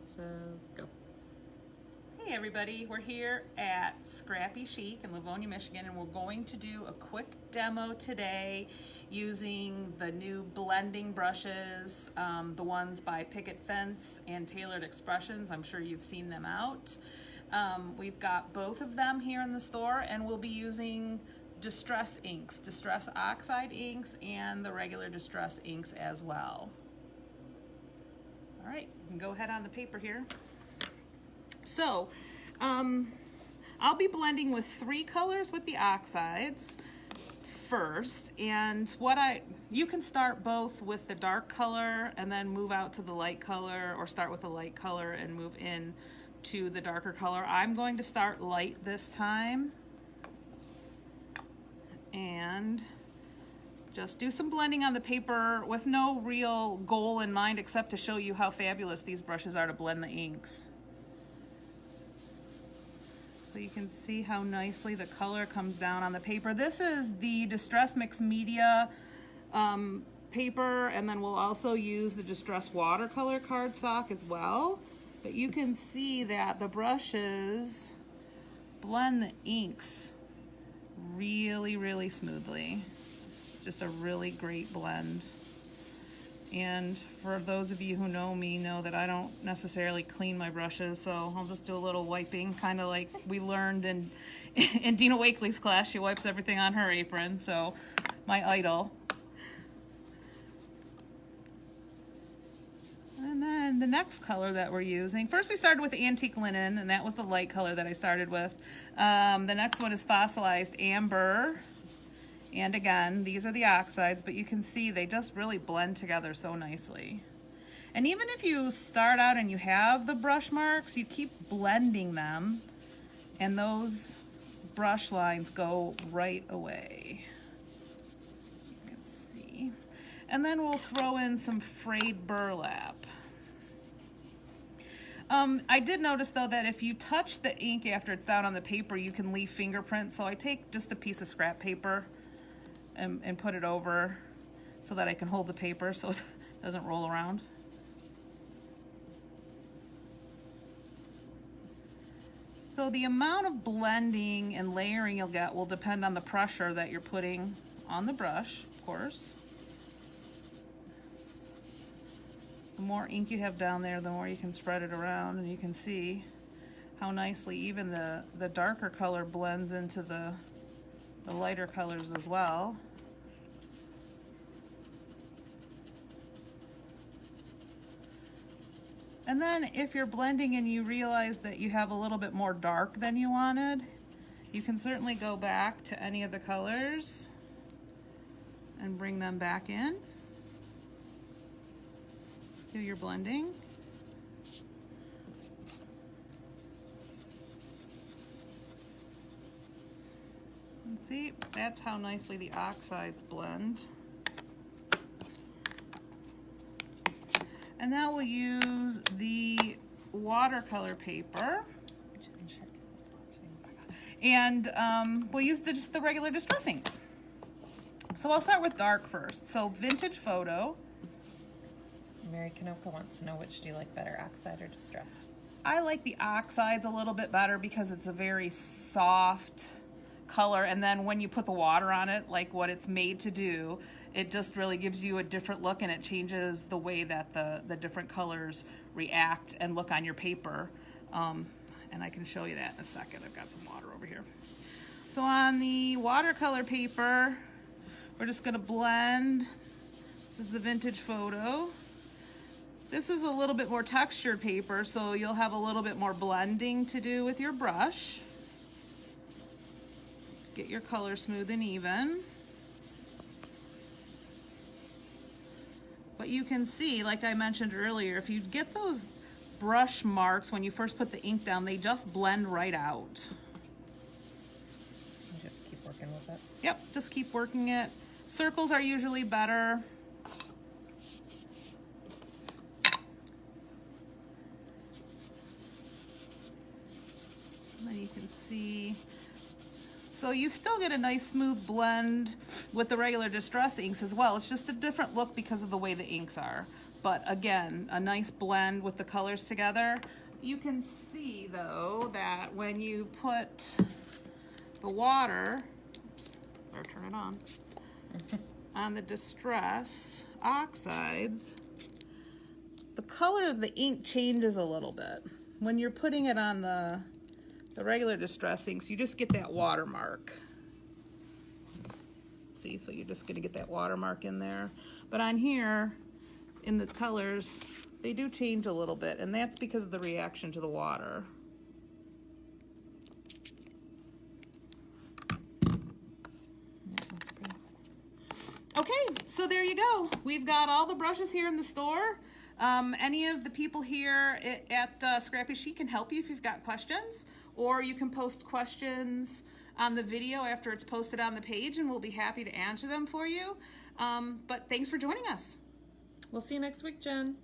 it says go. Hey everybody, we're here at Scrappy Chic in Livonia, Michigan, and we're going to do a quick demo today using the new blending brushes, the ones by Picket Fence and Tailored Expressions. I'm sure you've seen them out. We've got both of them here in the store, and we'll be using Distress inks, Distress Oxide inks, and the regular Distress inks as well. All right, you can go ahead on the paper here. So, I'll be blending with 3 colors with the oxides first, and you can start both with the dark color and then move out to the light color, or start with the light color and move in to the darker color. I'm going to start light this time and just do some blending on the paper with no real goal in mind except to show you how fabulous these brushes are to blend the inks. So you can see how nicely the color comes down on the paper. This is the Distress Mixed Media paper, and then we'll also use the Distress watercolor cardstock as well. But you can see that the brushes blend the inks really, really smoothly. It's just a really great blend. And for those of you who know me, know that I don't necessarily clean my brushes, so I'll just do a little wiping, kind of like we learned in Dina Wakely's class. She wipes everything on her apron, so my idol. And then the next color that we're using, first we started with Antique Linen, and that was the light color that I started with. The next one is Fossilized Amber. And again, these are the oxides, but you can see they just really blend together so nicely. And even if you start out and you have the brush marks, you keep blending them, and those brush lines go right away. You can see. And then we'll throw in some frayed burlap. I did notice though that if you touch the ink after it's down on the paper, you can leave fingerprints. So I take just a piece of scrap paper and put it over so that I can hold the paper so it doesn't roll around. So the amount of blending and layering you'll get will depend on the pressure that you're putting on the brush, of course. The more ink you have down there, the more you can spread it around, and you can see how nicely even the darker color blends into the lighter colors as well. And then if you're blending and you realize that you have a little bit more dark than you wanted, you can certainly go back to any of the colors and bring them back in. Do your blending. And see, that's how nicely the oxides blend. And now we'll use the watercolor paper. And we'll use just the regular Distress inks. So I'll start with dark first. So Vintage Photo. Mary Kanoka wants to know, which do you like better, oxide or distress? I like the oxides a little bit better because it's a very soft color, and then when you put the water on it, like what it's made to do, it just really gives you a different look, and it changes the way that the different colors react and look on your paper. And I can show you that in a second. I've got some water over here. So on the watercolor paper, we're just going to blend. This is the Vintage Photo. This is a little bit more textured paper, so you'll have a little bit more blending to do with your brush to get your color smooth and even. But you can see, like I mentioned earlier, if you get those brush marks when you first put the ink down, they just blend right out. You just keep working with it. Yep, just keep working it. Circles are usually better. And then you can see, so you still get a nice smooth blend with the regular Distress inks as well. It's just a different look because of the way the inks are. But again, a nice blend with the colors together. You can see though that when you put the water, oops, better turn it on the Distress Oxides, the color of the ink changes a little bit. When you're putting it on the regular Distress inks, you just get that watermark. See, so you're just gonna get that watermark in there. But on here, in the colors, they do change a little bit, and that's because of the reaction to the water. Yeah, that's pretty. Okay, so there you go. We've got all the brushes here in the store. Any of the people here at Scrappy Chic can help you if you've got questions, or you can post questions on the video after it's posted on the page, and we'll be happy to answer them for you. But thanks for joining us. We'll see you next week, Jen.